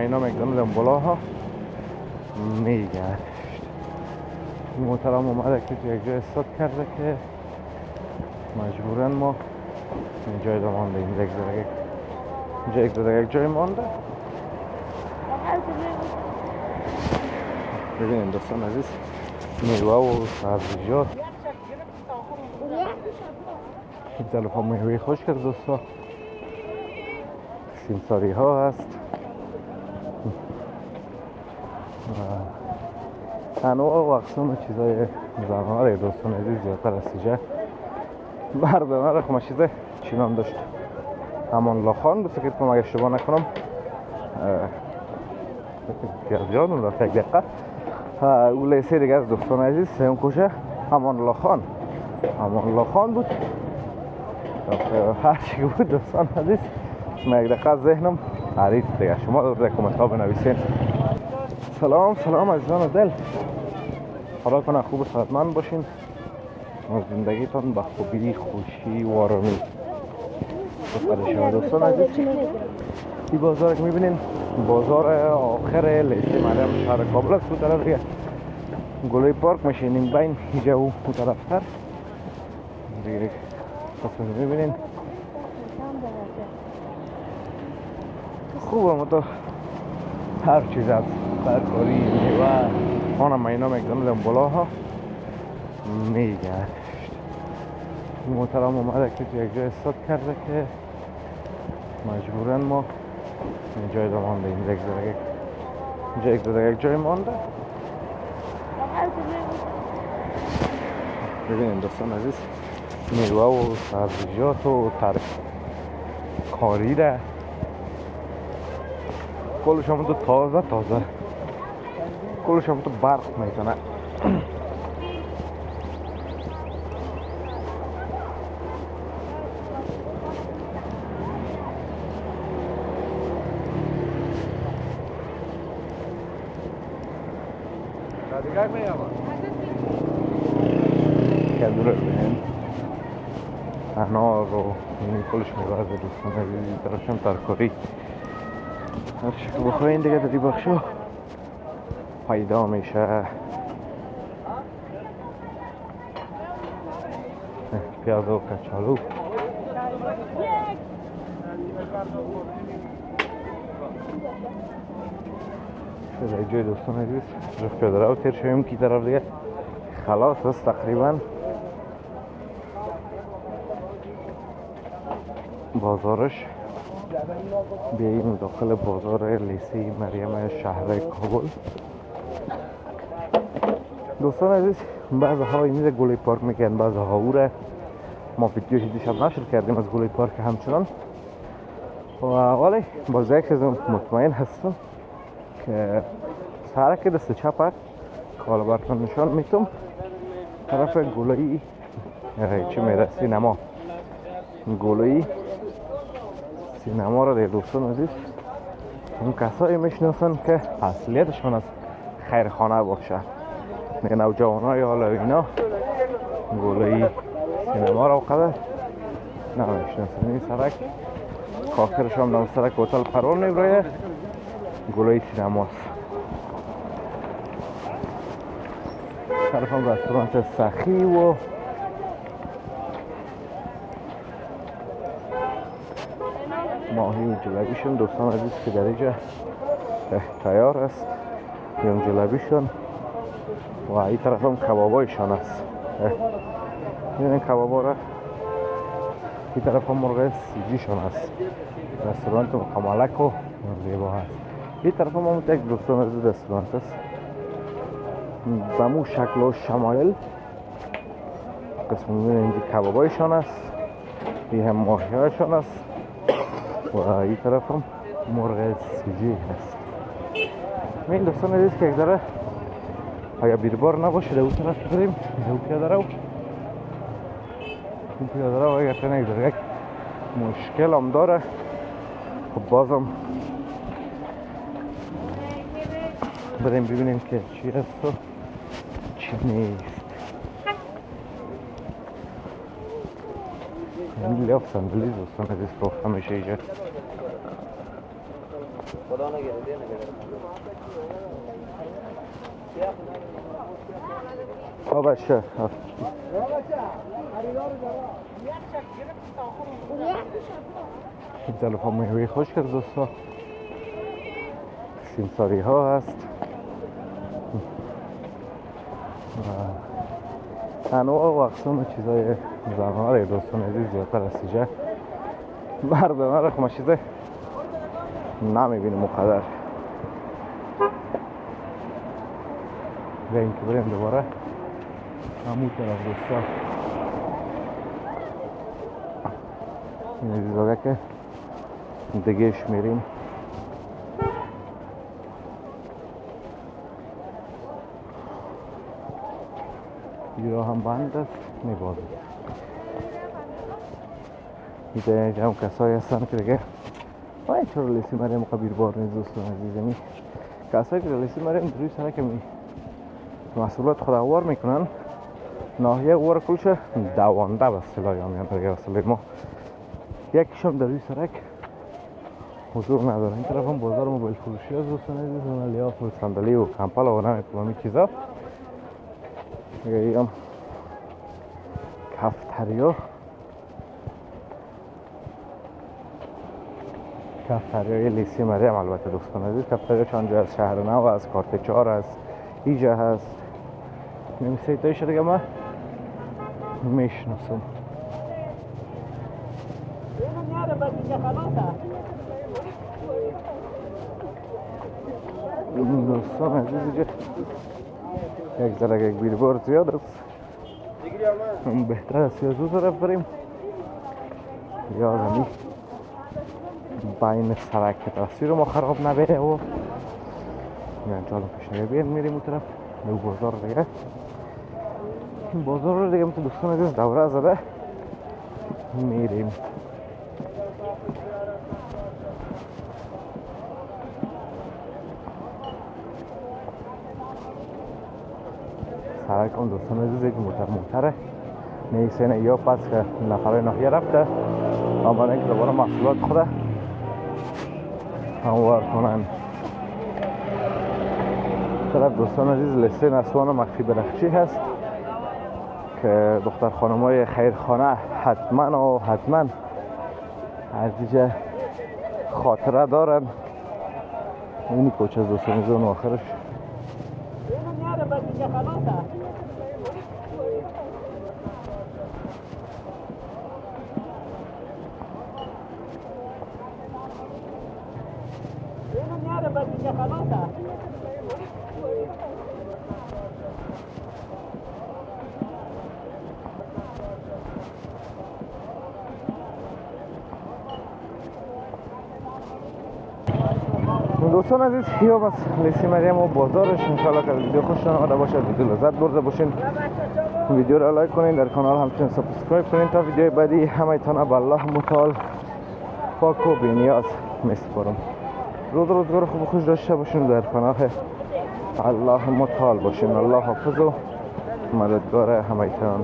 اینا مکدونالد بالاها میگشت. این محترم اومده که تو یک جای استاد کرده که مجبورن ما این جای رو مانده، یک جای مانده. ببینید دوستان عزیز، میوه و سبزیجات این طرف ها میوه خشک دوستا، سیمساری ها هست، انواع و اقسام چیزای زرمه دوستان عزیز زیادتر از سیجه مردمه را خمه چیزه چینام داشت. امان لاخان بسید که اگه اشتباه نکنم یادم رفت یک دقیقه. اون لیسه دیگه از دوستان عزیز سیم کوشه امان لاخان بود. هر چی بود دوستان عزیز من یک دقیقه ذهنم حریف دیگه. شما در کامنت ها بنویسین. سلام عزیزان دل، خدا کنه خوب و صحتمند باشین و زندگیتان با خوبی، خوشی و آرامی بسپری شود. دوستان عزیز این بازار که میبینین بازار آخر لیسه مریم شهر کابل است. بود طرف دیگه گلوی پارک میشینیم بین اینجا و اون طرف تر دیگه قسمت میبینین خوبه. ما تو هر چیز از ترکاری میوه خانم اینا مکدونالد بالاها میگشت. این محترم اومده که تو یک جای استاد کرده که مجبورن ما این جای رو مانده، یک جای مانده. ببینید دوستان عزیز میوه و سبزیجات و ترکاری ده کلش هم تو تازه کلش هم تو برق میتونه. کدو رو ببینیم، انار رو این کلش میوه دوستان عزیز، درش هم ترکاری هر چی که بخواین دیگه در این بخشو پیدا میشه. پیاز و کچالو شده جای دوستان عزیز رفت پیاده رو تیر شویم که طرف دیگه خلاص است تقریبا. بازارش بیاییم داخل بازار لیسه مریم شهر کابل. دوستان عزیز بعضی ها این گلوی پارک میگن، بعضی ها او را ما ویدیوش دیشب نشر کردیم از گلوی پارک همچنان. ولی باز یک چیز مطمئن هستم که سرک دست چپ کالا براتون نشان میتم طرف گلوی چی میره سینما، گلوی سینما را دیگه دوستان عزیز اون کسایی میشناسن که اصلیتشون از خیرخانه باشه. دیگه نوجوان های حالا اینا گلوی سینما را قدر نمیشناسن. این سرک آخرش هم نام سرک هتل پرول میبرایه گلوی سینماست. طرف هم رستورانت سخی و ماهی و جلبیشون دوستان عزیز که در اینجا تیار است. این جلبیشون و این طرف هم کبابایشان است. این کبابا را این طرف هم مرغ سیجیشون است. رستورانت مقاملک و زیبا هست. این طرف هم یک دوستان عزیز رستورانت است بمو شکل و شمایل قسم میبینید اینجا کبابایشان است. این هم ماهی هایشان است و این طرف هم مرغ سیجی هست. این دوستان عزیز که یک ذره اگر بیربار نباشه در اون طرف بریم در پیاده رو. این پیاده رو اگر تنه یک ذره یک مشکل هم داره. خب بازم بریم ببینیم که چی هست و چی نیست. این لیاف صندلی دوستان عزیز که همیشه اینجا باشه این طرف هم میوه خشک از دوستا سیمساری ها هست انواع و اقسام چیزای زنها دوستان عزیز زیادتر از اینجا مردانه را ما چیزه نمیبینیم مقدر بریم که بریم دوباره همون طرف دوستا این عزیزاگه که دیگهش میریم این هم بند است میبازه این جمع کسایی هستن که دیگه چرا لیسی مریم قبیر بار نیست دوستان عزیزمی کسایی که لیسی مریم دروی سره که محصولات خودوار میکنن ناحیه وار کلش دوانده به اصطلاح یا میان دیگه اصطلاح ما یکیشم در روی سرک حضور نداره. این طرف هم بازار موبایل فروشی از دوستان عزیز لیاف و صندلی و کمپل و نمی چیزا دیگه اینم کفتریا کفتریای لیسی مریم البته دوستان عزیز کفتریا چانجا از شهر نو از کارت 4 از ایجا هست نمیسه تایش دیگه ما میشناسم دوستان عزیز اینجا یک ذره یک بیلبورد زیاد است بهتر است یا زود طرف بریم یا زمین بین سرک تصویر ما خراب نبیره و یعنی چالو پیشنگه بیم میریم اون طرف نو بازار دیگه این بازار رو دیگه مثل دوستان عزیز دوره زده میریم سرک اون دوستان عزیز یک موتره نیسینه یا پس که نفرهای ناحیه رفته اما اینکه دوباره محصولات خوده هموار کنن طرف دوستان عزیز لسه نسوان مخفی برخچی هست که دختر خانمای خیرخانه حتما از دیجه خاطره دارن اینی کوچه از دوستان عزیز اون آخرش دوستان عزیز یا بس لیسی مریم و بازارش انشاءالله که ویدیو خوشتون آمده باشه ویدیو لذت برده باشین ویدیو را لایک کنین در کانال همچنین سابسکرایب کنین تا ویدیو بعدی همه تانه به الله متعال پاک و بی‌نیاز میسپارم روزگار خوب و خوش داشته باشین در پناه الله متعال باشین الله حافظ و مددگار همه تان